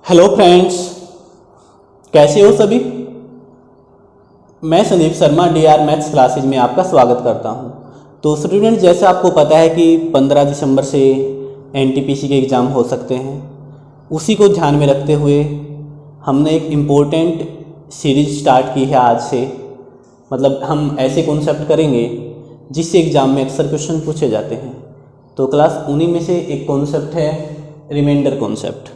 Hello friends, कैसे हो सभी। मैं Sandeep Sharma DR maths classes में आपका स्वागत करता हूं। तो स्टूडेंट, जैसे आपको पता है कि 15 दिसंबर से एनटीपीसी के एग्ज़ाम हो सकते हैं, उसी को ध्यान में रखते हुए हमने एक इम्पोर्टेंट सीरीज स्टार्ट की है आज से। मतलब हम ऐसे कॉन्सेप्ट करेंगे जिससे एग्ज़ाम में अक्सर क्वेश्चन पूछे जाते हैं। तो क्लास उन्हीं में से एक कॉन्सेप्ट है रिमाइंडर कॉन्सेप्ट।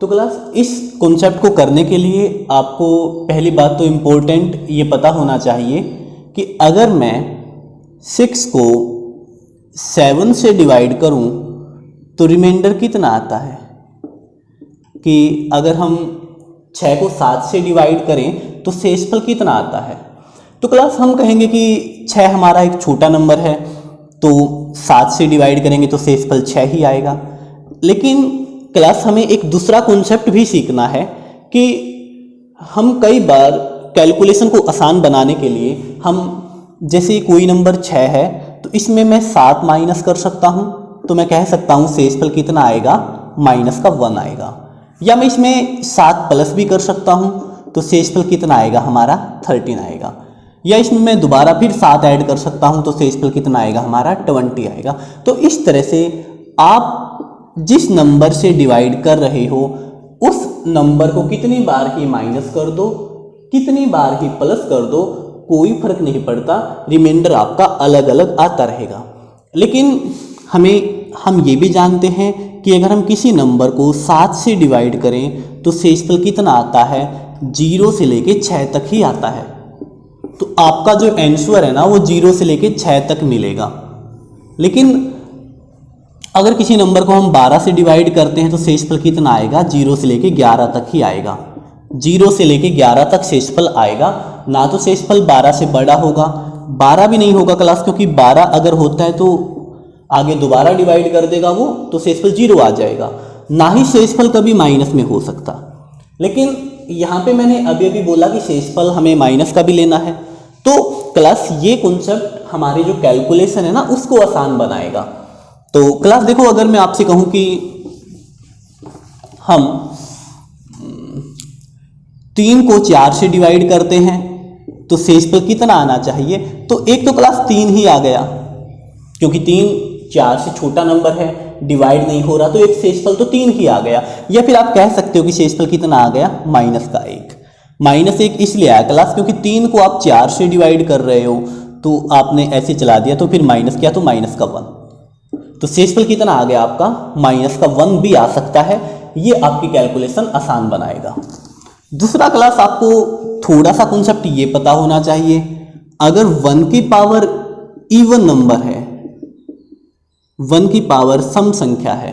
तो क्लास इस कॉन्सेप्ट को करने के लिए आपको पहली बात तो इम्पोर्टेंट ये पता होना चाहिए कि अगर मैं 6 को 7 से डिवाइड करूं तो रिमाइंडर कितना आता है। कि अगर हम 6 को 7 से डिवाइड करें तो शेषफल कितना आता है। तो क्लास हम कहेंगे कि 6 हमारा एक छोटा नंबर है, तो 7 से डिवाइड करेंगे तो शेषफल 6 ही आएगा। लेकिन क्लास हमें एक दूसरा कॉन्सेप्ट भी सीखना है कि हम कई बार कैलकुलेशन को आसान बनाने के लिए हम जैसे कोई नंबर 6 है तो इसमें मैं 7 माइनस कर सकता हूं, तो मैं कह सकता हूं शेषफल कितना आएगा, माइनस का 1 आएगा। या मैं इसमें 7 प्लस भी कर सकता हूं तो शेषफल कितना आएगा, हमारा 13 आएगा। या इसमें मैं दोबारा फिर 7 ऐड कर सकता हूं तो शेषफल कितना आएगा, हमारा 20 आएगा। तो इस तरह से आप जिस नंबर से डिवाइड कर रहे हो उस नंबर को कितनी बार ही माइनस कर दो, कितनी बार ही प्लस कर दो, कोई फर्क नहीं पड़ता, रिमाइंडर आपका अलग अलग आता रहेगा। लेकिन हम ये भी जानते हैं कि अगर हम किसी नंबर को 7 से डिवाइड करें तो शेषफल कितना आता है, 0 से लेके 6 तक ही आता है। तो आपका जो आंसर है ना वो 0 से लेके 6 तक मिलेगा। लेकिन अगर किसी नंबर को हम 12 से डिवाइड करते हैं तो शेषफल कितना आएगा, 0 से लेके 11 तक ही आएगा। 0 से लेके 11 तक शेषफल आएगा, ना तो शेषफल 12 से बड़ा होगा, 12 भी नहीं होगा क्लास, क्योंकि 12 अगर होता है तो आगे दोबारा डिवाइड कर देगा वो, तो शेषफल 0 आ जाएगा। ना ही शेषफल कभी माइनस में हो सकता। लेकिन यहाँ पे मैंने अभी अभी बोला कि शेषफल हमें माइनस का भी लेना है। तो क्लास ये कॉन्सेप्ट हमारी जो कैलकुलेशन है ना उसको आसान बनाएगा। तो क्लास देखो, अगर मैं आपसे कहूं कि हम 3 को 4 से डिवाइड करते हैं तो शेषफल कितना आना चाहिए, तो एक तो क्लास 3 ही आ गया, क्योंकि 3 4 से छोटा नंबर है, डिवाइड नहीं हो रहा, तो एक शेषफल तो 3 ही आ गया। या फिर आप कह सकते हो कि शेषफल कितना आ गया, माइनस का 1। माइनस 1 इसलिए आया क्लास क्योंकि 3 को आप 4 से डिवाइड कर रहे हो, तो आपने ऐसे चला दिया, तो फिर माइनस किया तो माइनस का 1। तो शेषफल कितना आ गया आपका, माइनस का 1 भी आ सकता है। ये आपकी कैलकुलेशन आसान बनाएगा। दूसरा क्लास, आपको थोड़ा सा कॉन्सेप्ट ये पता होना चाहिए, अगर 1 की पावर इवन नंबर है, 1 की पावर सम संख्या है,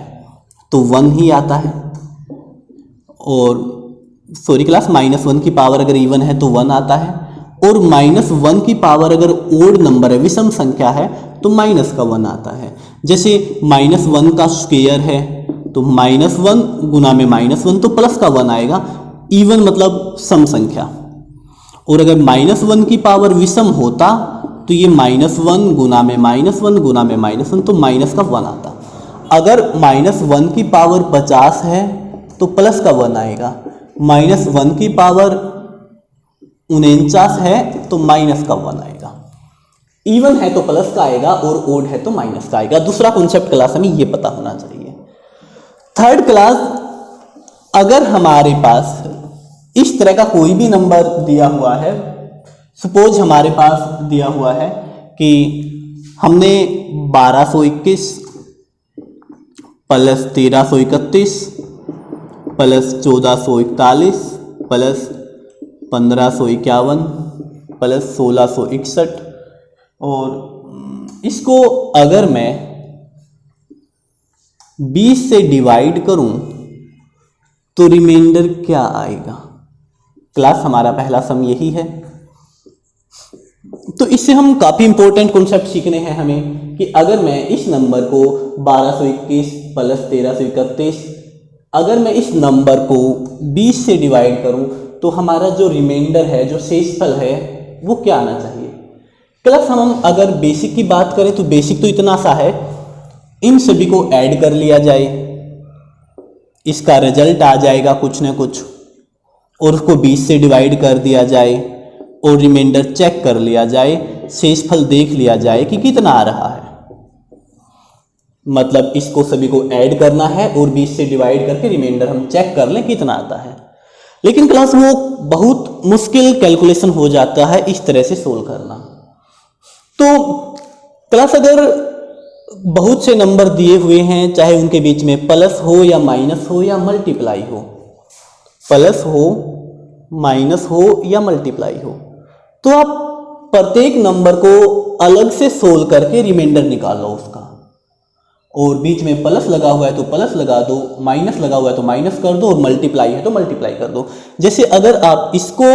तो 1 ही आता है। और सॉरी क्लास, -1 की पावर अगर इवन है तो 1 आता है। और -1 की पावर अगर ओड नंबर है, विषम संख्या है, तो माइनस का 1 आता है। जैसे -1 का स्क्वायर है तो -1 गुना में -1 तो प्लस का 1 आएगा। इवन मतलब सम संख्या। और अगर -1 की पावर विषम होता तो ये -1 गुना में -1 गुना में -1 तो माइनस का 1 आता। अगर -1 की पावर 50 है तो प्लस का 1 आएगा। -1 की पावर 49 है तो माइनस का 1 आएगा। इवन है तो प्लस का आएगा और ओड है तो माइनस का आएगा। दूसरा कॉन्सेप्ट क्लास हमें ये पता होना चाहिए। थर्ड क्लास, अगर हमारे पास इस तरह का कोई भी नंबर दिया हुआ है, सपोज हमारे पास दिया हुआ है कि हमने 1221 प्लस 1331 प्लस 1441 प्लस 1551 प्लस 1661, और इसको अगर मैं 20 से डिवाइड करूं तो रिमाइंडर क्या आएगा। क्लास हमारा पहला सम यही है। तो इससे हम काफ़ी इंपॉर्टेंट कॉन्सेप्ट सीखने हैं हमें कि अगर मैं इस नंबर को 1221 प्लस 1331, अगर मैं इस नंबर को 20 से डिवाइड करूं तो हमारा जो रिमाइंडर है, जो शेषफल है, वो क्या आना चाहिए। क्लास हम अगर बेसिक की बात करें तो बेसिक तो इतना सा है, इन सभी को ऐड कर लिया जाए, इसका रिजल्ट आ जाएगा कुछ ना कुछ, और उसको 20 से डिवाइड कर दिया जाए और रिमाइंडर चेक कर लिया जाए, शेषफल देख लिया जाए कि कितना आ रहा है। मतलब इसको सभी को ऐड करना है और 20 से डिवाइड करके रिमाइंडर हम चेक कर लें कितना आता है। लेकिन क्लास वो बहुत मुश्किल कैलकुलेशन हो जाता है इस तरह से सोल्व करना। तो क्लास अगर बहुत से नंबर दिए हुए हैं, चाहे उनके बीच में प्लस हो या माइनस हो या मल्टीप्लाई हो, प्लस हो माइनस हो या मल्टीप्लाई हो, तो आप प्रत्येक नंबर को अलग से सोल्व करके रिमाइंडर निकालो उसका, और बीच में प्लस लगा हुआ है तो प्लस लगा दो, माइनस लगा हुआ है तो माइनस कर दो, और मल्टीप्लाई है तो मल्टीप्लाई कर दो। जैसे अगर आप इसको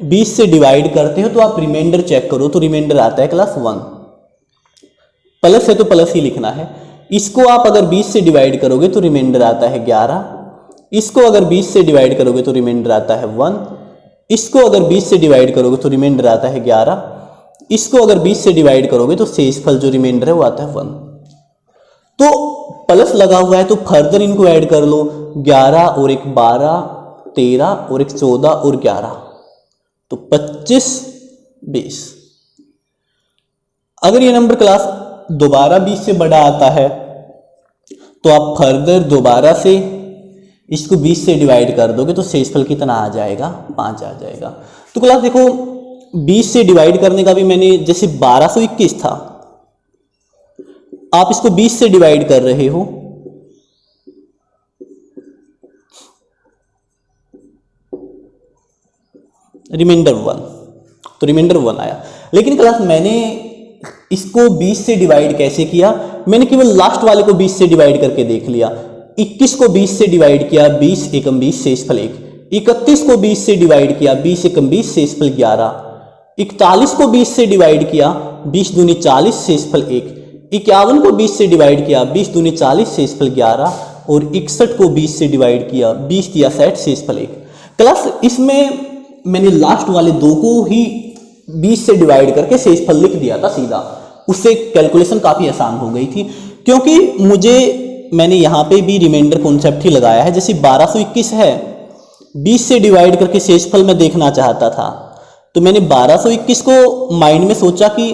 20 से डिवाइड करते हो तो आप रिमाइंडर चेक करो तो रिमाइंडर आता है क्लास 1। प्लस है तो प्लस ही लिखना है। इसको आप अगर 20 से डिवाइड करोगे तो रिमाइंडर आता है 11। इसको अगर 20 से डिवाइड करोगे तो रिमाइंडर आता है 1। इसको अगर 20 से डिवाइड करोगे तो रिमाइंडर आता है 11। इसको अगर 20 से डिवाइड करोगे तो शेषफल जो रिमाइंडर है वो आता है 1। तो प्लस लगा हुआ है तो फर्दर इनको ऐड कर लो, 11 और एक 12, 13 और एक 14 और 11, तो 25, 20। अगर ये नंबर क्लास दोबारा 20 से बड़ा आता है तो आप फर्दर दोबारा से इसको 20 से डिवाइड कर दोगे तो शेषफल कितना आ जाएगा, 5 आ जाएगा। तो क्लास देखो 20 से डिवाइड करने का भी मैंने, जैसे 1221 था, आप इसको 20 से डिवाइड कर रहे हो, रिमाइंडर 1, तो रिमाइंडर 1 आया। लेकिन क्लास मैंने इसको 20 से डिवाइड कैसे किया, मैंने केवल लास्ट वाले को 20 से डिवाइड करके देख लिया। 21 को 20 से डिवाइड किया, 20 एकम 20 शेषफल 1। 31 को 20 से डिवाइड किया, 20 एकम 20 शेषफल 11। 41 को 20 से डिवाइड किया, 20 दूनी 40 शेषफल 1। 51 को 20 से डिवाइड किया, 20 दूनी 40 शेषफल 11। और 61 को 20 से डिवाइड किया, 20 दिया 60 शेषफल 1। क्लास इसमें मैंने लास्ट वाले दो को ही 20 से डिवाइड करके शेषफल लिख दिया था सीधा, उससे कैलकुलेशन काफ़ी आसान हो गई थी। क्योंकि मैंने यहाँ पे भी रिमाइंडर कॉन्सेप्ट ही लगाया है। जैसे 1221 है, 20 से डिवाइड करके शेषफल मैं देखना चाहता था, तो मैंने 1221 को माइंड में सोचा कि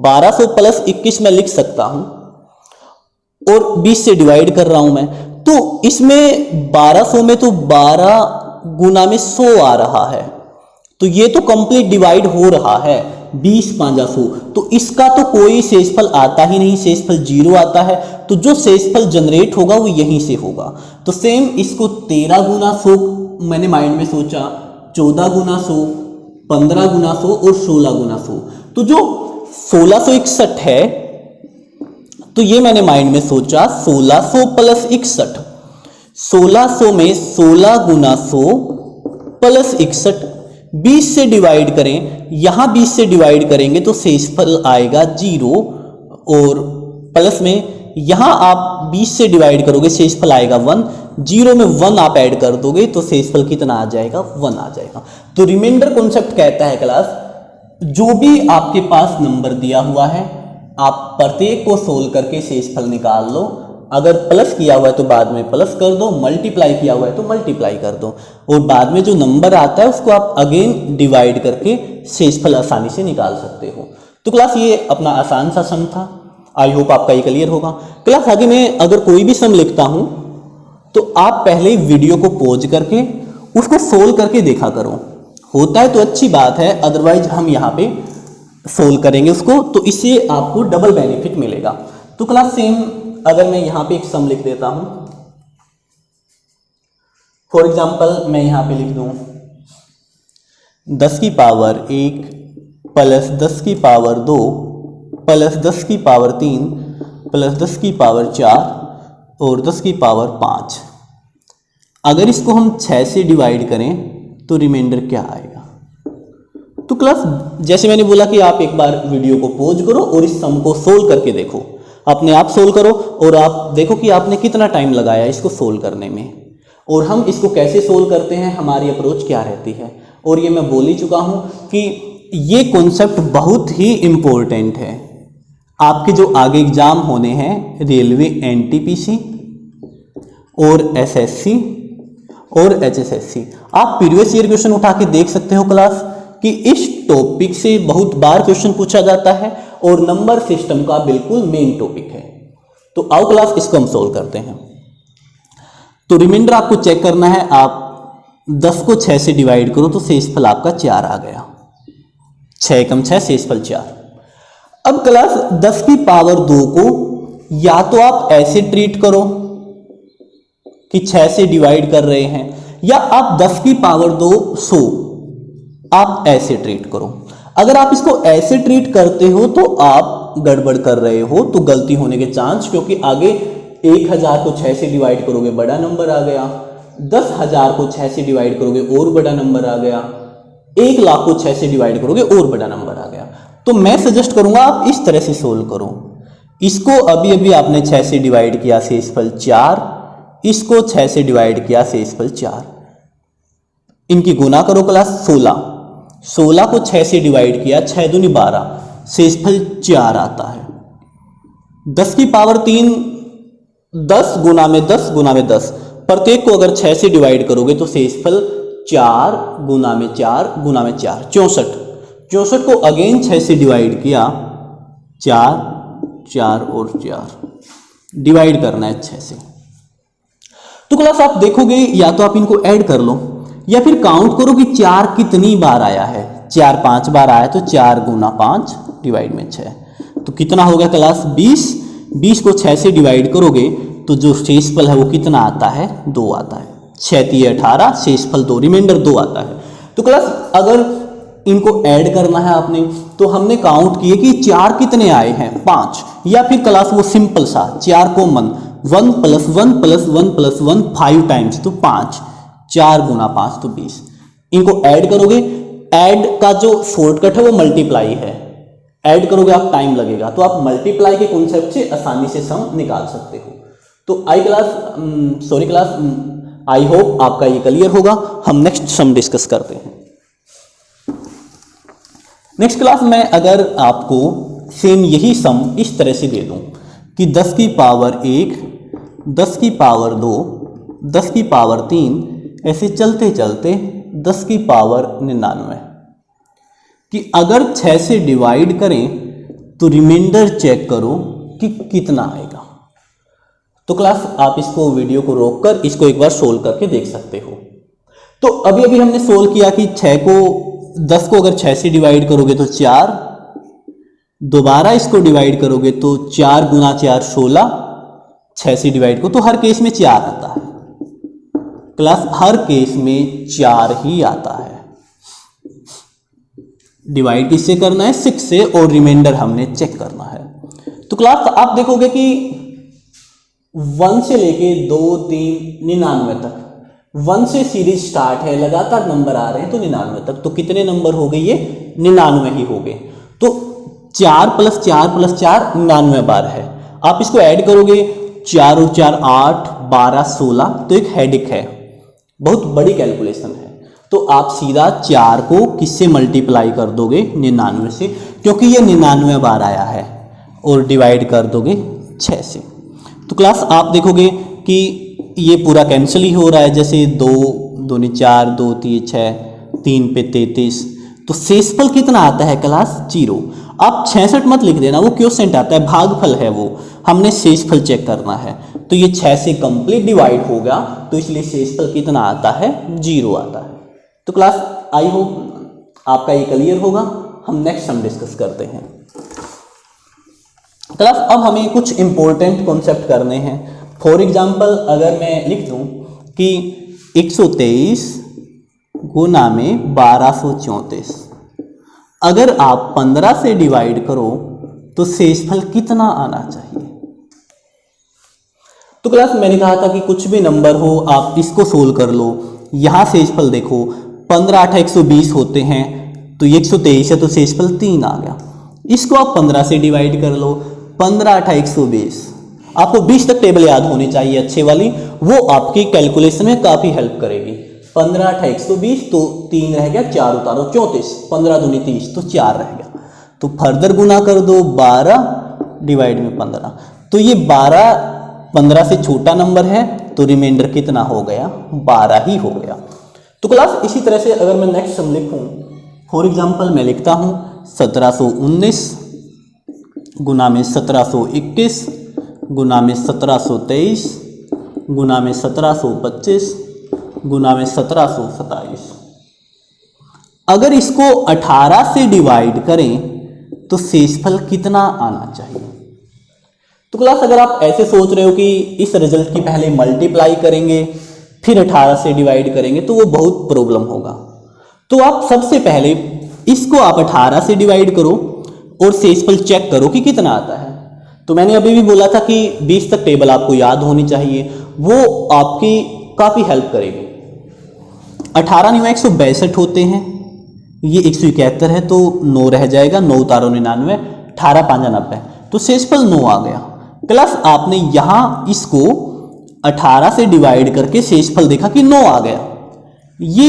1200 प्लस 21 मैं लिख सकता हूँ, और 20 से डिवाइड कर रहा हूँ मैं, तो इसमें 1200 में तो 12 गुना में 100 आ रहा है, तो ये तो कंप्लीट डिवाइड हो रहा है 20 5 100, तो इसका तो कोई शेषफल आता ही नहीं, शेषफल 0 आता है। तो जो शेषफल जनरेट होगा वो यहीं से होगा। तो सेम इसको 13 गुना 100 मैंने माइंड में सोचा, 14 गुना 100, 15 गुना 100 और 16 गुना 100। तो जो 1661 है, तो ये मैंने माइंड में सोचा 1600 प्लस 61, 1600 में 16 गुना 100 प्लस 61, 20 से डिवाइड करें, यहां 20 से डिवाइड करेंगे तो शेषफल आएगा 0, और प्लस में यहां आप 20 से डिवाइड करोगे शेषफल आएगा 1, 0 में 1 आप ऐड कर दोगे तो शेषफल कितना आ जाएगा, 1 आ जाएगा। तो रिमाइंडर कॉन्सेप्ट कहता है क्लास, जो भी आपके पास नंबर दिया हुआ है आप प्रत्येक को सोल्व करके शेषफल निकाल लो। अगर प्लस किया हुआ है तो बाद में प्लस कर दो, मल्टीप्लाई किया हुआ है तो मल्टीप्लाई कर दो, और बाद में जो नंबर आता है उसको आप अगेन डिवाइड करके शेषफल आसानी से निकाल सकते हो। तो क्लास ये अपना आसान सा सम था, आई होप आपका ये क्लियर होगा। क्लास आगे मैं अगर कोई भी सम लिखता हूं तो आप पहले वीडियो को पॉज करके उसको सोल्व करके देखा करो, होता है तो अच्छी बात है, अदरवाइज हम यहाँ पे सोल्व करेंगे उसको, तो इससे आपको डबल बेनिफिट मिलेगा। तो क्लास सेम अगर मैं यहाँ पे एक सम लिख देता हूं, फॉर एग्जाम्पल मैं यहाँ पे लिख दूं 10 की पावर 1 प्लस 10 की पावर 2 प्लस 10 की पावर 3 प्लस 10 की पावर 4 और 10 की पावर 5। अगर इसको हम 6 से डिवाइड करें तो रिमाइंडर क्या आएगा। तो क्लास जैसे मैंने बोला कि आप एक बार वीडियो को पॉज करो और इस सम को सोल्व करके देखो, अपने आप सोल्व करो और आप देखो कि आपने कितना टाइम लगाया इसको सोल्व करने में, और हम इसको कैसे सोल्व करते हैं, हमारी अप्रोच क्या रहती है। और ये मैं बोल ही चुका हूं कि ये कॉन्सेप्ट बहुत ही इम्पोर्टेंट है। आपके जो आगे एग्जाम होने हैं रेलवे एनटीपीसी और एसएससी और एचएसएससी। आप प्रीवियस ईयर क्वेश्चन उठा के देख सकते हो क्लास कि इस टॉपिक से बहुत बार क्वेश्चन पूछा जाता है और नंबर सिस्टम का बिल्कुल मेन टॉपिक है। तो आओ क्लास इसको हम सोल्व करते हैं। तो रिमाइंडर आपको चेक करना है। आप 10 को 6 से डिवाइड करो तो शेषफल आपका 4 आ गया। 6 कम 6 शेषफल 4। अब क्लास 10 की पावर 2 को या तो आप ऐसे ट्रीट करो कि 6 से डिवाइड कर रहे हैं, या आप 10 की पावर 2 100 आप ऐसे ट्रीट करो। अगर आप इसको ऐसे ट्रीट करते हो तो आप गड़बड़ कर रहे हो, तो गलती होने के चांस, क्योंकि आगे 1000 को 6 से डिवाइड करोगे बड़ा नंबर आ गया, 10,000 को 6 से डिवाइड करोगे और बड़ा नंबर आ गया, 1,00,000 को 6 से डिवाइड करोगे और बड़ा नंबर आ गया। तो मैं सजेस्ट करूंगा आप इस तरह से सोल्व करो। इसको अभी अभी आपने 6 से डिवाइड किया, शेषफल 4, इसको 6 से डिवाइड किया, शेषफल 4, इनकी गुना करो क्लास 16 को 6 से डिवाइड किया, 6 दूनी 12, शेषफल 4 आता है। 10 की पावर 3 10 गुना में 10 गुना में 10, प्रत्येक को अगर 6 से डिवाइड करोगे तो शेषफल 4 गुना में 4 गुना में 4, 64 को अगेन 6 से डिवाइड किया, 4 4 और 4 डिवाइड करना है 6 से। तो क्लास आप देखोगे या तो आप इनको ऐड कर लो या फिर काउंट करो कि 4 कितनी बार आया है। 4 5 बार आया तो 4 गुना 5 डिवाइड में 6, तो कितना होगा क्लास 20 को 6 से डिवाइड करोगे तो जो शेषफल है वो कितना आता है, 2 आता है। 6 3 18, शेषफल 2, रिमाइंडर 2 आता है। तो क्लास अगर इनको ऐड करना है आपने, तो हमने काउंट किए कि 4 कितने आए हैं, 5, या फिर क्लास वो सिंपल सा 4 कॉमन, 1 + 1 + 1 + 1 5 टाइम्स, तो 5, 4 गुना 5 तो 20। इनको ऐड करोगे, ऐड का जो शॉर्टकट है वो मल्टीप्लाई है, ऐड करोगे आप टाइम लगेगा, तो आप मल्टीप्लाई के कॉन्सेप्ट से आसानी से सम निकाल सकते हो। तो आई होप आपका ये क्लियर होगा। हम नेक्स्ट सम डिस्कस करते हैं। नेक्स्ट क्लास में अगर आपको सेम यही सम इस तरह से दे दूं कि 10 की पावर 1, 10 की पावर 2, 10 की पावर 3, ऐसे चलते चलते 10 की पावर 99, कि अगर 6 से डिवाइड करें तो रिमाइंडर चेक करो कि कितना आएगा। तो क्लास आप इसको वीडियो को रोककर इसको एक बार सोल्व करके देख सकते हो। तो अभी अभी हमने सोल्व किया कि 10 को अगर 6 से डिवाइड करोगे तो 4, दोबारा इसको डिवाइड करोगे तो 4 गुना 4 16, 6 से डिवाइड करो तो हर केस में 4 आता है क्लास, हर केस में 4 ही आता है। डिवाइड किससे करना है, 6 से, और रिमाइंडर हमने चेक करना है। तो क्लास आप देखोगे कि 1 से लेके 2 3 99 तक, 1 से सीरीज स्टार्ट है, लगातार नंबर आ रहे हैं तो 99 तक, तो कितने नंबर हो गए, ये 99 ही हो गए। तो 4 + 4 + 4 99 बार है। आप इसको ऐड करोगे, 4 और 4 8 12 16, तो एक हेडिक है, बहुत बड़ी कैलकुलेशन है। तो आप सीधा 4 को किससे मल्टीप्लाई कर दोगे, 99 से, क्योंकि ये 99 बार आया है, और डिवाइड कर दोगे 6 से। तो क्लास आप देखोगे कि ये पूरा कैंसिल ही हो रहा है, जैसे 2 दूनी 4, 2 3 6, 3 पे 33, तो शेषफल कितना आता है क्लास, 0। आप 66 मत लिख देना, वो क्वोशिएंट आता है, भागफल है वो, हमने शेषफल चेक करना है। तो ये 6 से कंप्लीट डिवाइड होगा, तो इसलिए शेषफल कितना आता है, 0 आता है। तो क्लास आई होप आपका ये क्लियर होगा। हम नेक्स्ट सम डिस्कस करते हैं। क्लास अब हमें कुछ इंपॉर्टेंट कॉन्सेप्ट करने हैं। फॉर एग्जांपल अगर मैं लिख दूं कि 123 गुना में 1234, अगर आप 15 से डिवाइड करो तो शेषफल कितना आना चाहिए। तो क्लास मैंने कहा था कि कुछ भी नंबर हो आप इसको सोल्व कर लो। यहां शेषफल देखो, 15 8 120 होते हैं, तो 123 है तो शेषफल 3 आ गया। इसको आप 15 से डिवाइड कर लो, 15 8 120, आपको 20 तक टेबल याद होनी चाहिए अच्छे वाली, वो आपकी कैलकुलेशन में काफ़ी हेल्प करेगी। 15 8 120, तो 3 रह गया, 4 उतारो 34, 15 दूनी 30, तो 4 रह गया। तो फर्दर गुना कर दो, 12 डिवाइड में 15, तो ये 12 15 से छोटा नंबर है, तो रिमाइंडर कितना हो गया, 12 ही हो गया। तो क्लास इसी तरह से अगर मैं नेक्स्ट सम लिखूं, फॉर एग्जांपल मैं लिखता हूं 1719 गुना में 1721 गुना में 1723 गुना में 1725 गुना में 1727। अगर इसको 18 से डिवाइड करें तो शेषफल कितना आना चाहिए। तो क्लास अगर आप ऐसे सोच रहे हो कि इस रिजल्ट की पहले मल्टीप्लाई करेंगे फिर 18 से डिवाइड करेंगे तो वो बहुत प्रॉब्लम होगा। तो आप सबसे पहले इसको आप 18 से डिवाइड करो और शेषफल चेक करो कि कितना आता है। तो मैंने अभी भी बोला था कि 20 तक टेबल आपको याद होनी चाहिए, वो आपकी काफ़ी हेल्प करेगी। 18 9 162 होते हैं, ये 171 है तो 9 रह जाएगा, 9 उतारो 99, 18 5 90, तो शेषफल 9 आ गया। क्लास आपने यहाँ इसको 18 से डिवाइड करके शेषफल देखा कि 9 आ गया। ये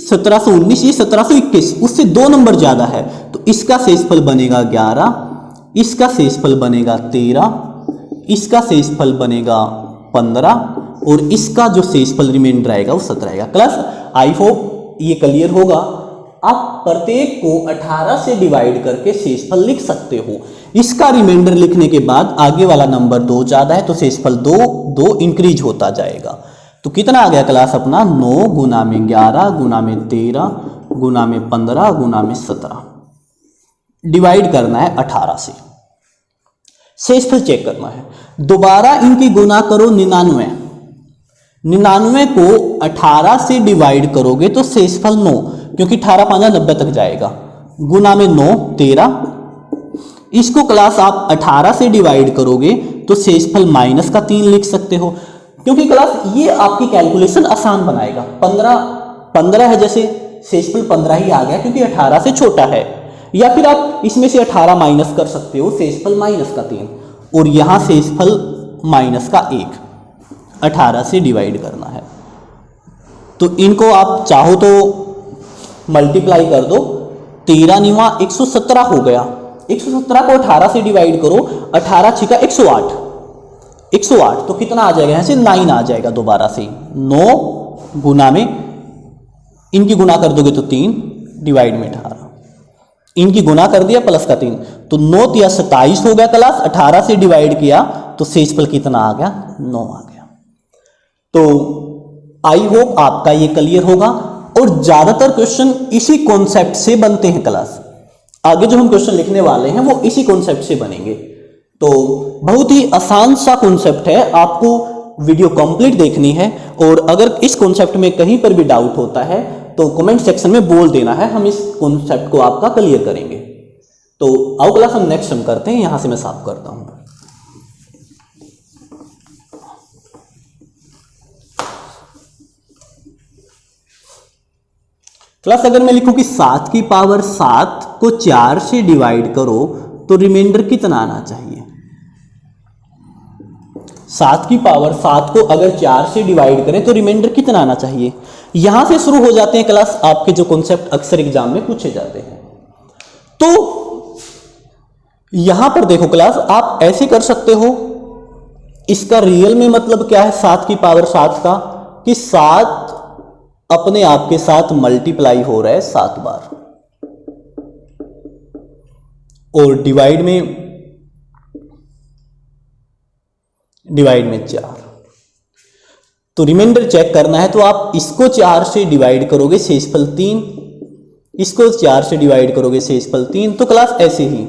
1719, ये 1721, उससे 2 नंबर ज़्यादा है तो इसका शेषफल बनेगा 11, इसका शेषफल बनेगा 13, इसका शेषफल बनेगा 15 और इसका जो शेषफल रिमाइंडर आएगा वो 17 आएगा। क्लास आई होप ये क्लियर होगा। आप प्रत्येक को 18 से डिवाइड करके शेषफल लिख सकते हो। इसका रिमाइंडर लिखने के बाद आगे वाला नंबर 2 ज़्यादा है तो शेषफल 2 इंक्रीज होता जाएगा। तो कितना आ गया क्लास अपना, 9 गुना में 11 गुना में 13 गुना में 15 गुना में 17, डिवाइड करना है 18 से, शेषफल चेक करना है। दोबारा इनकी गुना करो 99, 99 को 18 से डिवाइड करोगे तो शेषफल 9, क्योंकि 18 5 90 तक जाएगा, गुना में 9 13। इसको क्लास आप 18 से डिवाइड करोगे तो शेषफल माइनस का 3 लिख सकते हो, क्योंकि क्लास ये आपकी कैलकुलेशन आसान बनाएगा। 15 है, जैसे शेषफल 15 ही आ गया क्योंकि 18 से छोटा है, या फिर आप इसमें से 18 माइनस कर सकते हो, शेषफल माइनस का 3 और यहाँ शेषफल माइनस का 1, 18 से डिवाइड करना है। तो इनको आप चाहो तो मल्टीप्लाई कर दो, 13 9 117 हो गया। 117 को 18 से डिवाइड करो, 18 6 108, 108 तो कितना आ जाएगा, यहाँ से 9 आ जाएगा। दोबारा से 9 गुना में इनकी गुना कर दोगे तो 3 डिवाइड में 18, इनकी गुना कर दिया प्लस का 3 तो 9 3 27 हो गया। क्लास 18 से डिवाइड किया तो शेषफल कितना आ गया, 9 आ गया। तो आई होप आपका ये क्लियर होगा और ज्यादातर क्वेश्चन इसी कॉन्सेप्ट से बनते हैं। क्लास आगे जो हम क्वेश्चन लिखने वाले हैं वो इसी कॉन्सेप्ट से बनेंगे। तो बहुत ही आसान सा कॉन्सेप्ट है, आपको वीडियो कंप्लीट देखनी है और अगर इस कॉन्सेप्ट में कहीं पर भी डाउट होता है तो कमेंट सेक्शन में बोल देना है, हम इस कॉन्सेप्ट को आपका क्लियर करेंगे। तो आओ क्लास हम नेक्स्ट सम करते हैं, यहां से मैं साफ करता हूं। क्लास अगर मैं लिखूं कि 7 की पावर 7 को 4 से डिवाइड करो तो रिमाइंडर कितना आना चाहिए। 7 की पावर 7 को अगर 4 से डिवाइड करें तो रिमाइंडर कितना आना चाहिए। यहां से शुरू हो जाते हैं क्लास आपके जो कॉन्सेप्ट अक्सर एग्जाम में पूछे जाते हैं। तो यहां पर देखो क्लास, आप ऐसे कर सकते हो, इसका रियल में मतलब क्या है 7 की पावर 7 का, कि 7 अपने आप के साथ मल्टीप्लाई हो रहा है 7 बार और डिवाइड में 4। तो रिमाइंडर चेक करना है तो आप इसको 4 से डिवाइड करोगे शेषफल 3, इसको 4 से डिवाइड करोगे शेषफल 3। तो क्लास ऐसे ही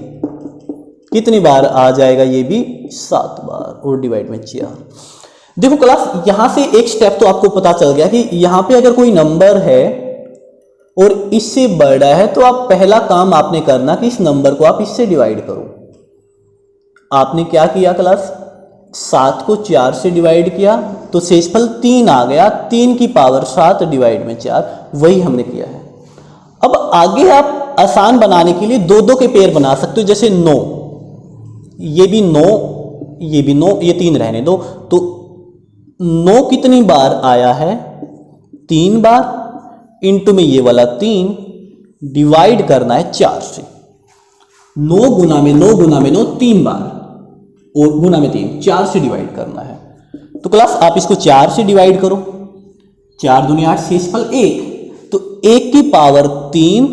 कितनी बार आ जाएगा, ये भी 7 बार और डिवाइड में 4। देखो क्लास यहां से एक स्टेप तो आपको पता चल गया कि यहां पे अगर कोई नंबर है और इससे बड़ा है तो आप पहला काम आपने करना कि इस नंबर को आप इससे डिवाइड करो। आपने क्या किया क्लास, 7 को 4 से डिवाइड किया तो शेषफल 3 आ गया, 3 की पावर 7 डिवाइड में 4, वही हमने किया है। अब आगे आप आसान बनाने के लिए 2-2 के पेयर बना सकते हो, जैसे 9, ये भी 9, ये भी 9, ये 3 रहने दो। तो 9 कितनी बार आया है, 3 बार, इंटू में ये वाला 3, डिवाइड करना है 4 से। 9 गुना में 9 गुना में 9 3 बार और गुना में 3, 4 से डिवाइड करना है। तो क्लास आप इसको 4 से डिवाइड करो, 4 दूनी 8, शेषफल 1, तो 1 की पावर 3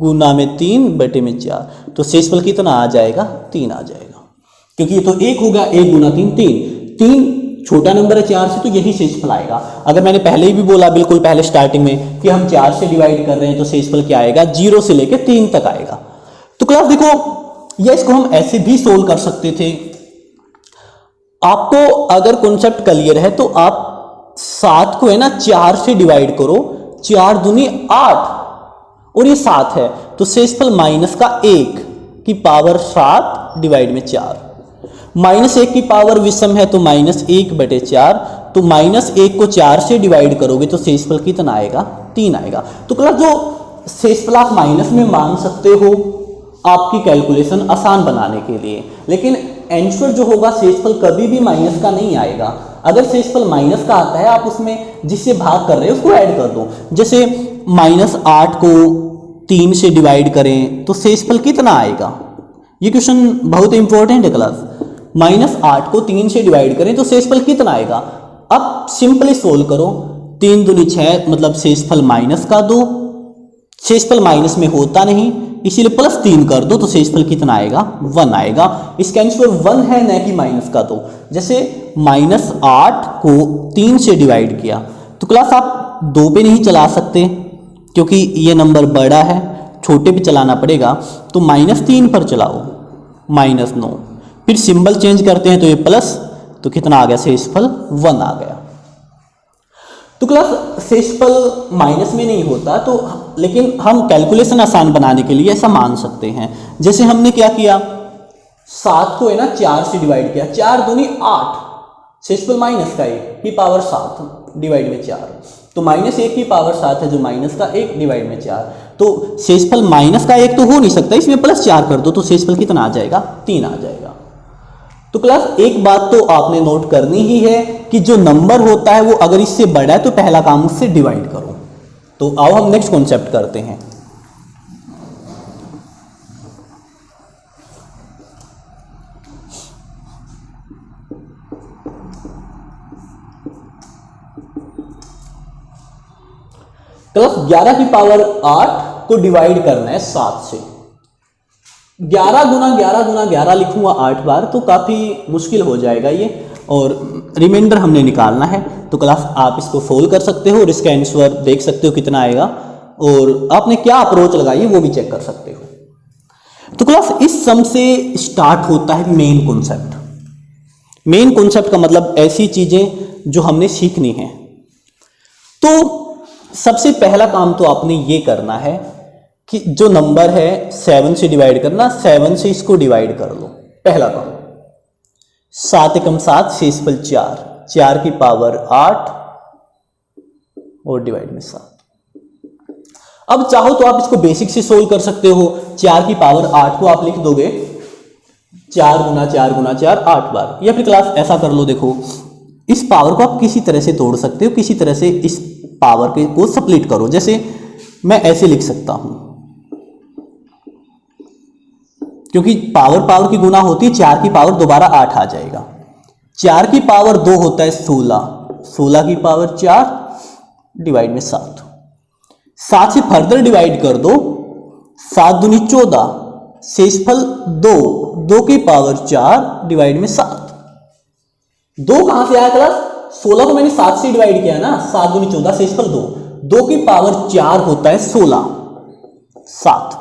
गुना में 3 बटे में 4, तो शेषफल कितना आ जाएगा? 3 आ जाएगा, क्योंकि ये तो 1 होगा, 1 गुना 3 3 छोटा नंबर है 4 से, तो यही शेषफल आएगा। अगर मैंने पहले ही भी बोला बिल्कुल पहले स्टार्टिंग में कि हम 4 से डिवाइड कर रहे हैं, तो शेषफल क्या आएगा? 0 से लेकर 3 तक आएगा। तो क्लास देखो, या इसको हम ऐसे भी सोल्व कर सकते थे। आपको अगर कॉन्सेप्ट क्लियर है तो आप 7 को है ना 4 से डिवाइड करो, 4 दूनी 8 और ये 7 है, तो शेषफल माइनस का 1 की पावर 7 डिवाइड में 4, माइनस 1 की पावर विषम है तो माइनस 1 बटे 4, तो माइनस 1 को 4 से डिवाइड करोगे तो शेषफल कितना आएगा? 3 आएगा। तो क्लास जो शेषफल आप माइनस में मान सकते हो आपकी कैलकुलेशन आसान बनाने के लिए, लेकिन आंसर जो होगा शेषफल कभी भी माइनस का नहीं आएगा। अगर शेषफल माइनस का आता है, आप उसमें जिससे भाग कर रहे हो उसको ऐड कर दो। जैसे माइनस 8 को 3 से डिवाइड करें तो शेषफल कितना आएगा? ये क्वेश्चन बहुत इंपॉर्टेंट है क्लास। माइनस 8 को 3 से डिवाइड करें तो शेषफल कितना आएगा? अब सिंपली सोल्व करो, 3 दूनी 6, मतलब शेषफल माइनस का 2, शेषफल माइनस में होता नहीं इसीलिए प्लस 3 कर दो, तो शेषफल कितना आएगा? 1 आएगा। इसका आंसर 1 है, न कि माइनस का 2। जैसे माइनस 8 को 3 से डिवाइड किया तो क्लास आप 2 पे नहीं चला सकते क्योंकि ये नंबर बड़ा है, छोटे पे चलाना पड़ेगा, तो माइनस 3 पर चलाओ, माइनस 9, फिर सिंबल चेंज करते हैं तो ये प्लस, तो कितना आ गया? शेषफल 1 आ गया। तो क्लास शेषफल माइनस में नहीं होता, तो लेकिन हम कैलकुलेशन आसान बनाने के लिए ऐसा मान सकते हैं। जैसे हमने क्या किया, 7 को है ना 4 से डिवाइड किया, 4 दूनी 8, शेषफल माइनस का 1 की पावर 7 डिवाइड में 4, तो माइनस 1 की पावर 7 है जो माइनस का 1 डिवाइड में 4, तो शेषफल माइनस का 1 तो हो नहीं सकता, इसमें प्लस 4 कर दो तो शेषफल कितना आ जाएगा? 3 आ जाएगा। तो क्लास एक बात तो आपने नोट करनी ही है कि जो नंबर होता है वो अगर इससे बड़ा है तो पहला काम उससे डिवाइड करो। तो आओ हम नेक्स्ट कॉन्सेप्ट करते हैं। क्लास 11 की पावर 8 को डिवाइड करना है 7 से। 11 गुना 11 गुना 11 लिखूंगा 8 बार तो काफ़ी मुश्किल हो जाएगा ये, और रिमाइंडर हमने निकालना है। तो क्लास आप इसको सोल्व कर सकते हो और इसका आंसर देख सकते हो कितना आएगा, और आपने क्या अप्रोच लगाई है वो भी चेक कर सकते हो। तो क्लास इस सम से स्टार्ट होता है मेन कॉन्सेप्ट। मेन कॉन्सेप्ट का मतलब ऐसी चीज़ें जो हमने सीखनी है। तो सबसे पहला काम तो आपने ये करना है कि जो नंबर है 7 से डिवाइड करना, 7 से इसको डिवाइड कर लो। पहला काम, 7 एकम 7, शेषफल 4, 4 की पावर 8 और डिवाइड में 7। अब चाहो तो आप इसको बेसिक से सोल्व कर सकते हो। 4 की पावर 8 को आप लिख दोगे 4 गुना 4 गुना 4 8 बार, या फिर क्लास ऐसा कर लो, देखो इस पावर को आप किसी तरह से तोड़ सकते हो, किसी तरह से इस पावर को स्प्लिट करो। जैसे मैं ऐसे लिख सकता हूं, क्योंकि पावर की गुना होती है, 4 की पावर दोबारा 8 आ जाएगा। 4 की पावर 2 होता है 16, 16 की पावर 4 डिवाइड में 7। 7 से फर्दर डिवाइड कर दो, 7 दूनी 14, शेषफल 2, 2 की पावर 4 डिवाइड में 7। 2 कहां से आया क्लास? 16 को मैंने 7 से डिवाइड किया ना, 7 दूनी 14, शेषफल 2, 2 की पावर 4 होता है 16, 7,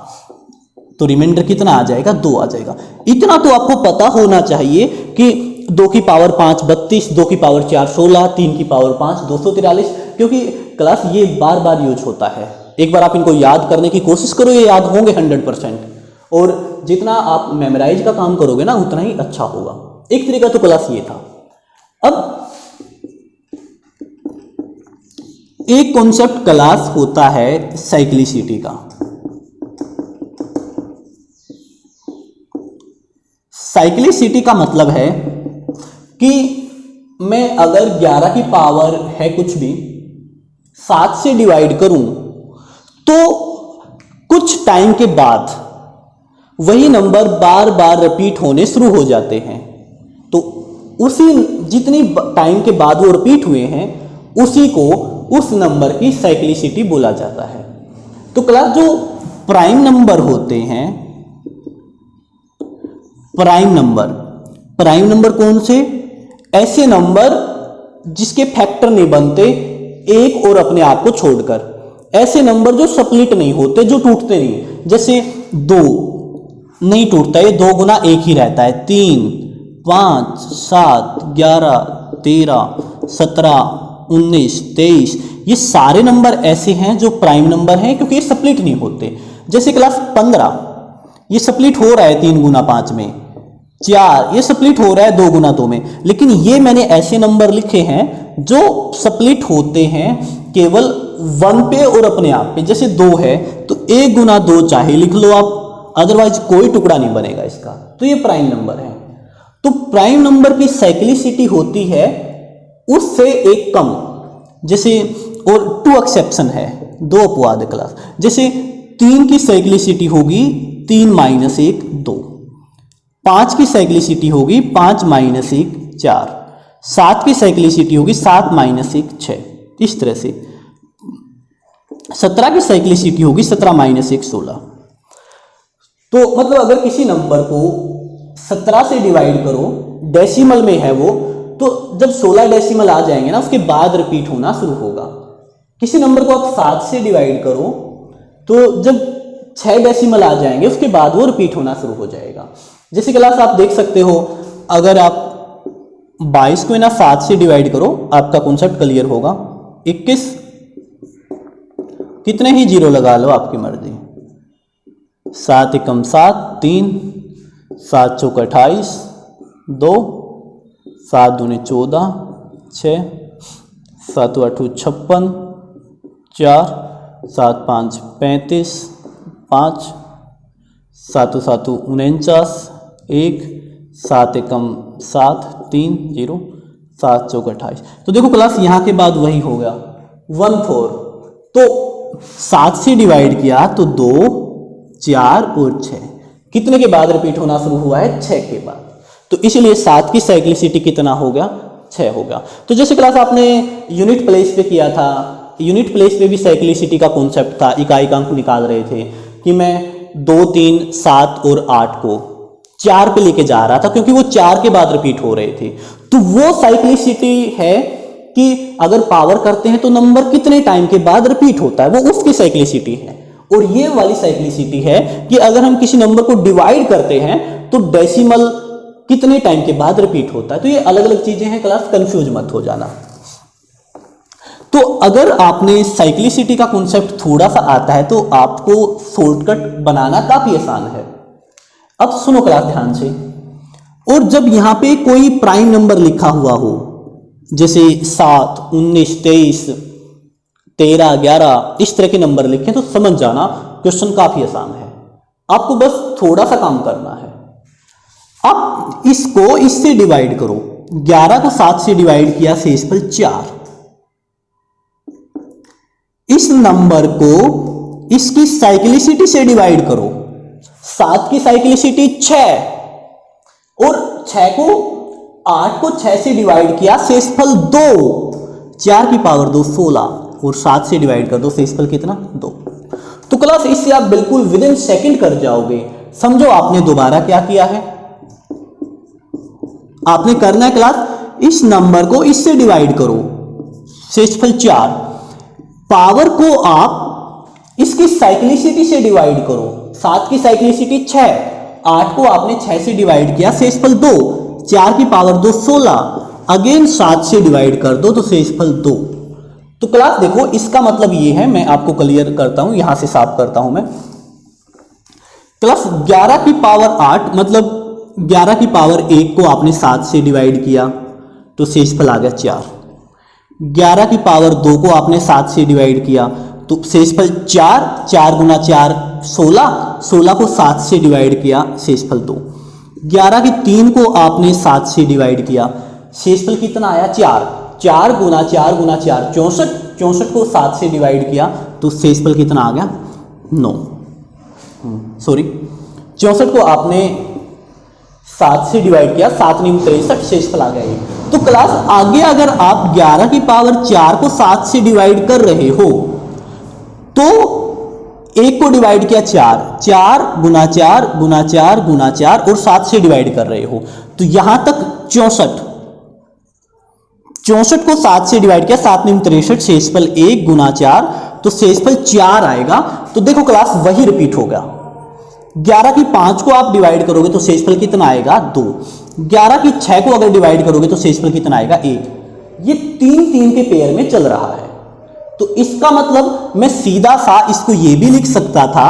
तो रिमाइंडर कितना आ जाएगा? 2 आ जाएगा। इतना तो आपको पता होना चाहिए कि 2 की पावर 5 32, 2 की पावर 4 16, 3 की पावर 5 243, क्योंकि क्लास ये बार बार यूज होता है। एक बार आप इनको याद करने की कोशिश करो, ये याद होंगे 100%, और जितना आप मेमोराइज का काम करोगे ना उतना ही अच्छा होगा। एक तरीका तो क्लास ये था। अब एक कॉन्सेप्ट क्लास होता है साइक्लिसिटी का। साइक्लिसिटी का मतलब है कि मैं अगर 11 की पावर है कुछ भी 7 से डिवाइड करूं तो कुछ टाइम के बाद वही नंबर बार बार रिपीट होने शुरू हो जाते हैं। तो उसी जितनी टाइम के बाद वो रिपीट हुए हैं उसी को उस नंबर की साइक्लिसिटी बोला जाता है। तो क्लास जो प्राइम नंबर होते हैं, प्राइम नंबर कौन से? ऐसे नंबर जिसके फैक्टर नहीं बनते एक और अपने आप को छोड़कर, ऐसे नंबर जो स्प्लिट नहीं होते, जो टूटते नहीं। जैसे 2 नहीं टूटता, ये 2 गुना 1 ही रहता है। 3, 5, 7, 11, 13, 17, 19, 23, ये सारे नंबर ऐसे हैं जो प्राइम नंबर हैं क्योंकि ये स्प्लिट नहीं होते। जैसे क्लास 15, ये स्प्लिट हो रहा है 3 गुना 5 में। 4, ये स्प्लिट हो रहा है 2 गुना 2 में। लेकिन ये मैंने ऐसे नंबर लिखे हैं जो स्प्लिट होते हैं केवल 1 पे और अपने आप पे। जैसे 2 है तो 1 गुना 2 चाहे लिख लो आप, अदरवाइज कोई टुकड़ा नहीं बनेगा इसका। तो ये प्राइम नंबर है। तो प्राइम नंबर की साइक्लिसिटी होती है उससे एक कम। जैसे और 2 एक्सेप्शन है, 2 अपवाद क्लास। जैसे 3 की साइक्लिसिटी होगी 3 - 1 2, 5 की साइक्लिसिटी होगी 5 - 1 4, 7 की साइक्लिसिटी होगी 7 - 1 6, इस तरह से 17 की साइक्लिसिटी होगी 17 - 1 16। तो मतलब अगर किसी नंबर को 17 से डिवाइड करो, डेसिमल में है वो, तो जब 16 डेसिमल आ जाएंगे ना उसके बाद रिपीट होना शुरू होगा। किसी नंबर को आप 7 से डिवाइड करो तो जब 6 डेसिमल आ जाएंगे उसके बाद वो रिपीट होना शुरू हो जाएगा। जैसे क्लास आप देख सकते हो, अगर आप 22 को ना 7 से डिवाइड करो, आपका कॉन्सेप्ट क्लियर होगा। 21, कितने ही जीरो लगा लो आपकी मर्जी। 7 एकम 7 3, 7 चौक 28 2, 7 दूनी 14 6, 7 8 56 4, 7 5 35 5, 7 7 49 1, 7 एकम 7 3 0, 7 चौक 28। तो देखो क्लास यहाँ के बाद वही हो गया 14। तो 7 से डिवाइड किया तो 2 4 और 6, कितने के बाद रिपीट होना शुरू हुआ है? 6 के बाद। तो इसलिए 7 की साइक्लिसिटी कितना हो गया? 6 हो गया। तो जैसे क्लास आपने यूनिट प्लेस पे किया था, यूनिट प्लेस पे भी साइक्लिसिटी का कॉन्सेप्ट था, इकाई का अंक निकाल रहे थे कि मैं 2 3 7 और 8 को 4 पे लेके जा रहा था क्योंकि वो 4 के बाद रिपीट हो रहे थे। तो वो साइक्लिसिटी है कि अगर पावर करते हैं तो नंबर कितने टाइम के बाद रिपीट होता है, वो उसकी साइक्लिसिटी है। और ये वाली साइक्लिसिटी है कि अगर हम किसी नंबर को डिवाइड करते हैं तो डेसिमल कितने टाइम के बाद रिपीट होता है। तो ये अलग अलग चीजें हैं क्लास, कंफ्यूज मत हो जाना। तो अगर आपने साइक्लिसिटी का कॉन्सेप्ट थोड़ा सा आता है तो आपको शॉर्टकट बनाना काफी आसान है। अब सुनो क्लास ध्यान से, और जब यहां पे कोई प्राइम नंबर लिखा हुआ हो, जैसे 7 19 23 13 11 इस तरह के नंबर लिखे, तो समझ जाना क्वेश्चन काफी आसान है। आपको बस थोड़ा सा काम करना है। आप इसको इससे डिवाइड करो, 11 को 7 से डिवाइड किया, शेषफल 4। इस नंबर को इसकी साइक्लिसिटी से डिवाइड करो, 7 की साइक्लिसिटी 6 और 8 को 6 से डिवाइड किया, शेषफल 2, 4 की पावर 2 16 और 7 से डिवाइड कर दो, शेषफल कितना? 2। तो क्लास इससे आप बिल्कुल विद इन सेकेंड कर जाओगे। समझो आपने दोबारा क्या किया है, आपने करना है क्लास, इस नंबर को इससे डिवाइड करो, शेषफल 4, पावर को आप इसकी साइक्लिसिटी से डिवाइड करो, 7 की साइक्लिसिटी 6, 8 को आपने 6 से डिवाइड किया, शेषफल 2, 4 की पावर 2 16, अगेन 7 से डिवाइड कर दो तो शेषफल 2। तो क्लास देखो इसका मतलब ये है, मैं आपको क्लियर करता हूं, यहां से साफ करता हूं मैं। क्लास 11 की पावर 8 मतलब 11 की पावर 1 को आपने 7 से डिवाइड किया तो शेषफल आ गया 4। 11 की पावर 2 को आपने 7 से डिवाइड किया तो शेषफल 4, 4 गुना 4 16, 16 को 7 से डिवाइड किया, शेषफल 2। 11 की 3 को आपने 7 से डिवाइड किया, शेषफल कितना आया? 4, 4 गुना 4 गुना 4 64, 64 को 7 से डिवाइड किया तो शेषफल कितना आ गया? 9। सॉरी, 64 को आपने 7 से डिवाइड किया, 7 × 63 शेषफल आ गया ये। तो क्लास आगे अगर आप 11 की पावर 4 को 7 से डिवाइड कर रहे हो तो 1 को डिवाइड किया 4, 4 गुना 4 गुना 4 गुना 4 और 7 से डिवाइड कर रहे हो, तो यहां तक 64 को 7 से डिवाइड किया, 7 × 63 शेषफल 1 गुना 4, तो शेषफल 4 आएगा। तो देखो क्लास वही रिपीट होगा। 11 की 5 को आप डिवाइड करोगे तो शेषफल कितना आएगा 2, 11 की 6 को अगर डिवाइड करोगे तो शेषफल कितना आएगा 1। ये 3 के पेयर में चल रहा है, तो इसका मतलब मैं सीधा सा इसको ये भी लिख सकता था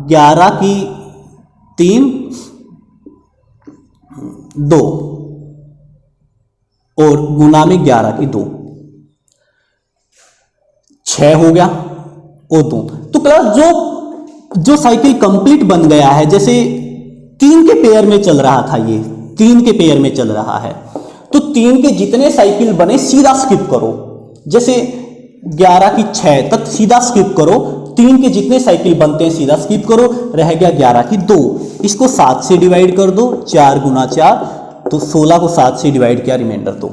11 की 3 2 और गुना में 11 की 2, 6 हो गया और 2। तो क्लास जो साइकिल कंप्लीट बन गया है, जैसे 3 के पेयर में चल रहा था, ये 3 के पेयर में चल रहा है, तो 3 के जितने साइकिल बने सीधा स्किप करो। जैसे 11 की 6 तक सीधा स्किप करो, 3 के जितने साइकिल बनते हैं सीधा स्किप करो, रह गया 11 की 2, इसको 7 से डिवाइड कर दो, 4 गुना 4, तो 16 को 7 से डिवाइड किया, रिमाइंडर 2।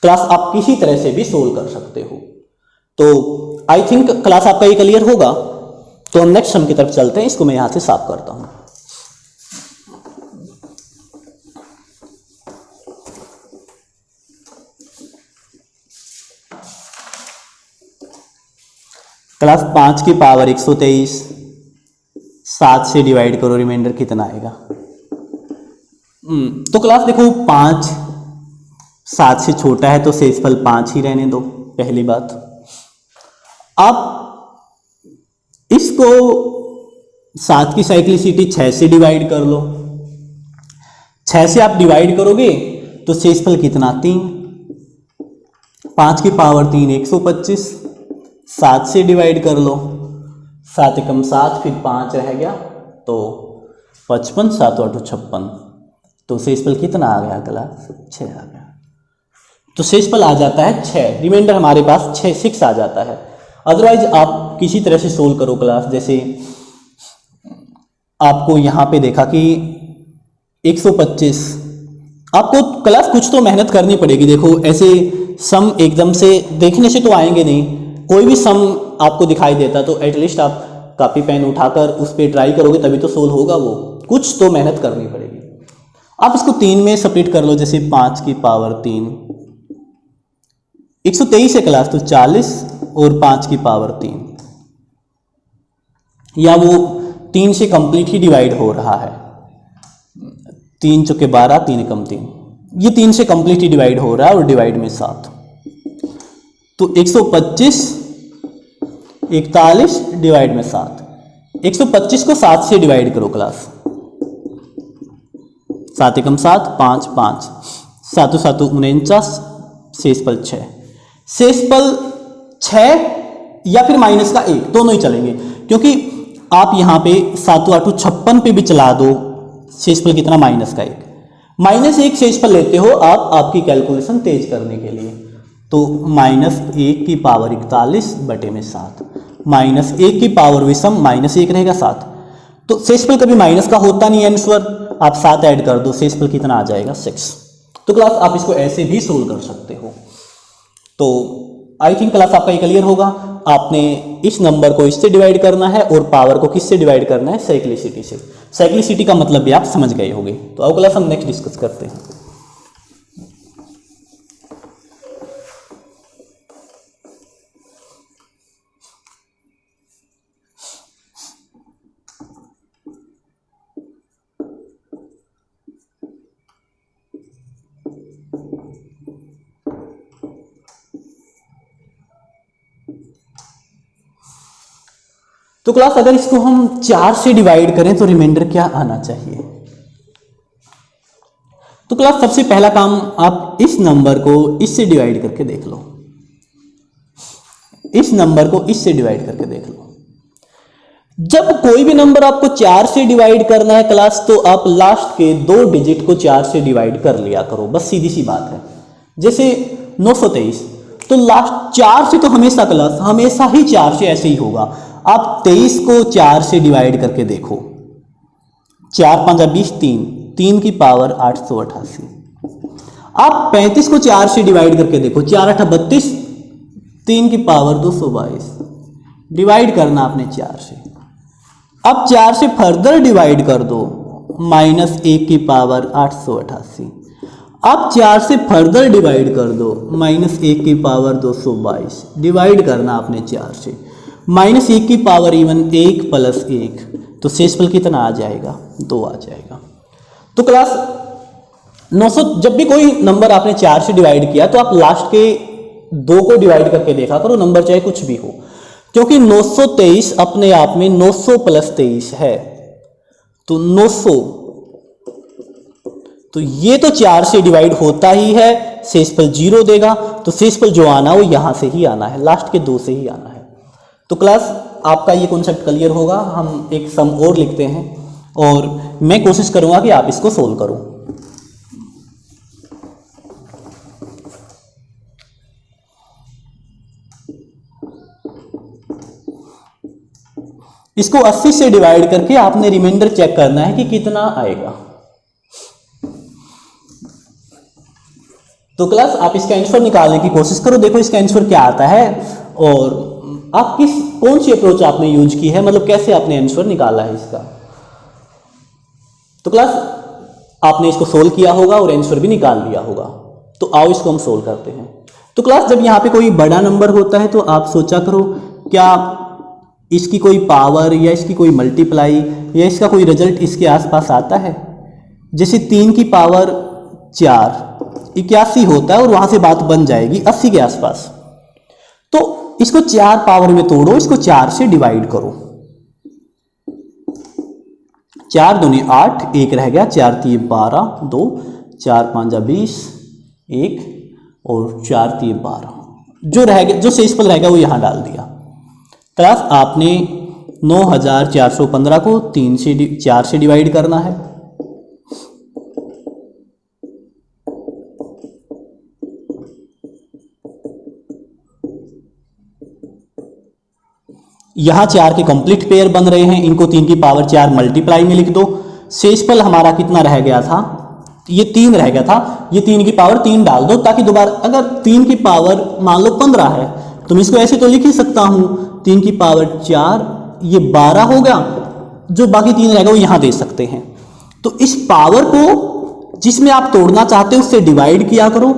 क्लास आप किसी तरह से भी सोल्व कर सकते हो। तो आई थिंक क्लास आपका ये क्लियर होगा। तो हम नेक्स्ट सम की तरफ चलते हैं, इसको मैं यहां से साफ करता हूं। क्लास 5 की पावर 123, 7 से डिवाइड करो, रिमाइंडर कितना आएगा। तो क्लास देखो 5 7 से छोटा है तो शेषफल 5 ही रहने दो, पहली बात। आप इसको 7 की साइक्लिसिटी 6 से डिवाइड कर लो, 6 से आप डिवाइड करोगे तो शेषफल कितना 3, 5 की पावर 3 125, 7 से डिवाइड कर लो, 7 एकम 7, फिर 5 रह गया तो 55, 7 8 56, तो शेषफल कितना आ गया क्लास 6 आ गया। तो शेषफल आ जाता है 6, रिमाइंडर हमारे पास 6 आ जाता है। अदरवाइज आप किसी तरह से सोल्व करो क्लास। जैसे आपको यहाँ पे देखा कि 125, आपको क्लास कुछ तो मेहनत करनी पड़ेगी। देखो ऐसे सम एकदम से देखने से तो आएंगे नहीं, कोई भी सम आपको दिखाई देता तो एटलीस्ट आप कॉपी पेन उठाकर उस पर ट्राई करोगे तभी तो सोल्व होगा। वो कुछ तो मेहनत करनी पड़ेगी। आप इसको 3 में स्प्लिट कर लो, जैसे 5 की पावर 3, 123 है क्लास, तो 40 और 5 की पावर 3, या वो 3 से कंप्लीट ही डिवाइड हो रहा है, 3 चौके 12, 3 एकम 3, ये 3 से कंप्लीट ही डिवाइड हो रहा है और डिवाइड में 7, तो 125 41 डिवाइड में 7, 125 को 7 से डिवाइड करो क्लास, 7 एकम 7, 5 5, 7 7 49, शेषफल 6, शेषफल 6 या फिर माइनस का 1 दोनों ही चलेंगे, क्योंकि आप यहाँ पे 7 8 56 पे भी चला दो, शेषफल कितना -1, -1 शेषफल लेते हो आप आपकी कैलकुलेशन तेज करने के लिए। तो -1 की पावर 41 बटे में 7, -1 की पावर विषम -1 रहेगा 7, तो शेषफल कभी माइनस का होता नहीं है आंसर, आप 7 ऐड कर दो, शेषफल कितना आ जाएगा 6। तो क्लास आप इसको ऐसे भी सोल्व कर सकते हो। तो आई थिंक क्लास आपका ये क्लियर होगा। आपने इस नंबर को इससे डिवाइड करना है और पावर को किससे डिवाइड करना है, साइक्लिसिटी से। साइक्लिसिटी का मतलब भी आप समझ गए होंगे। तो अब क्लास हम नेक्स्ट डिस्कस करते हैं। तो क्लास अगर इसको हम 4 से डिवाइड करें तो रिमाइंडर क्या आना चाहिए। तो क्लास सबसे पहला काम आप इस नंबर को इससे डिवाइड करके देख लो, इस नंबर को इससे डिवाइड करके देख लो। जब कोई भी नंबर आपको 4 से डिवाइड करना है क्लास, तो आप लास्ट के 2 डिजिट को 4 से डिवाइड कर लिया करो, बस सीधी सी बात है। जैसे 923, तो लास्ट 4 से तो हमेशा क्लास हमेशा ही 4 से ऐसे ही होगा। आप 23 को 4 से डिवाइड करके देखो, 4 5 20, 3 की पावर 888। आप 35 को 4 से डिवाइड करके देखो, 4 8 32, 3 की पावर 222, डिवाइड करना आपने 4 से। अब 4 से फर्दर डिवाइड कर दो, -1 की पावर 888। अब 4 से फर्दर डिवाइड कर दो, -1 की पावर 222, डिवाइड करना आपने 4 से। -1 की पावर इवन 1 + 1, तो शेषफल कितना आ जाएगा? 2 आ जाएगा। तो क्लास 900, जब भी कोई नंबर आपने 4 से डिवाइड किया तो आप लास्ट के 2 को डिवाइड करके देखा करो, नंबर चाहे कुछ भी हो, क्योंकि 923 अपने आप में 900 + 23 है, तो 900, तो ये तो 4 से डिवाइड होता ही है, शेषफल 0 देगा, तो शेषफल जो आना वो यहां से ही आना है, लास्ट के 2 से ही आना है। तो क्लास आपका ये कॉन्सेप्ट क्लियर होगा। हम एक सम और लिखते हैं और मैं कोशिश करूंगा कि आप इसको सोल्व करो। इसको 80 से डिवाइड करके आपने रिमाइंडर चेक करना है कि कितना आएगा। तो क्लास आप इसका आंसर निकालने की कोशिश करो, देखो इसका आंसर क्या आता है और आप कौन सी अप्रोच आपने यूज की है, मतलब कैसे आपने आंसर निकाला है इसका। तो क्लास आपने इसको सोल्व किया होगा और आंसर भी निकाल लिया होगा। तो आओ इसको हम सोल्व करते हैं। तो क्लास जब यहाँ पे कोई बड़ा नंबर होता है तो आप सोचा करो क्या इसकी कोई पावर या इसकी कोई मल्टीप्लाई या इसका कोई रिजल्ट इसके आसपास आता है। जैसे 3 की पावर 4 81 होता है और वहां से बात बन जाएगी 80 के आसपास। तो इसको 4 पावर में तोड़ो, इसको 4 से डिवाइड करो। 4 दूनी 8, 1 रह गया, 4 3 12, 2 4 5 20, 1 और 4 3 12, जो रह गया, जो शेषफल रहेगा वो यहां डाल दिया। क्लास आपने 9415 को 4 से डिवाइड करना है। यहां 4 के कंप्लीट पेयर बन रहे हैं, इनको 3 की पावर 4 मल्टीप्लाई में लिख दो। शेषफल हमारा कितना रह गया था? ये 3 रह गया था, ये 3 की पावर 3 डाल दो, ताकि दोबारा अगर 3 की पावर मान लो 15 है तो मैं इसको ऐसे तो लिख ही सकता हूं, 3 की पावर 4, ये 12 हो गया, जो बाकी 3 रहेगा वो यहां दे सकते हैं। तो इस पावर को जिसमें आप तोड़ना चाहते हो उससे डिवाइड किया करो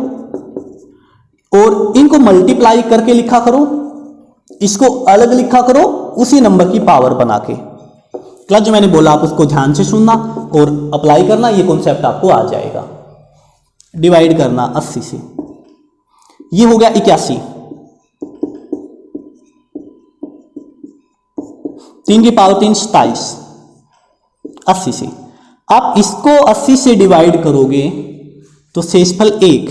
और इनको मल्टीप्लाई करके लिखा करो, इसको अलग लिखा करो उसी नंबर की पावर बना के। क्लास जो मैंने बोला आप उसको ध्यान से सुनना और अप्लाई करना, ये कॉन्सेप्ट आपको आ जाएगा। डिवाइड करना 80 से, ये हो गया 81, 3 की पावर 3 27, 80 से। आप इसको 80 से डिवाइड करोगे तो शेषफल 1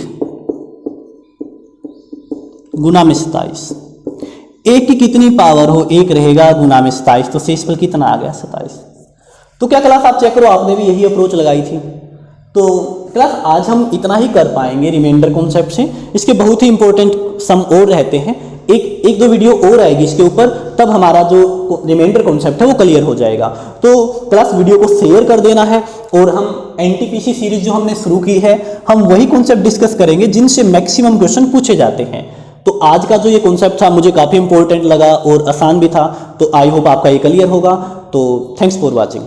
गुना में 27, 1 की कितनी पावर हो 1 रहेगा, गुना में 27, तो शेषफल कितना आ गया 27। तो क्या क्लास आप चेक करो, आपने भी यही अप्रोच लगाई थी। तो क्लास आज हम इतना ही कर पाएंगे रिमाइंडर कॉन्सेप्ट से। इसके बहुत ही इंपॉर्टेंट सम और रहते हैं, एक दो वीडियो और आएगी इसके ऊपर, तब हमारा जो रिमाइंडर कॉन्सेप्ट है वो क्लियर हो जाएगा। तो क्लास वीडियो को शेयर कर देना है और हम एनटीपीसी सीरीज जो हमने शुरू की है, हम वही कॉन्सेप्ट डिस्कस करेंगे जिनसे मैक्सिमम क्वेश्चन पूछे जाते हैं। तो आज का जो ये कॉन्सेप्ट था मुझे काफ़ी इंपॉर्टेंट लगा और आसान भी था, तो आई होप आपका ये क्लियर होगा। तो थैंक्स फॉर वॉचिंग।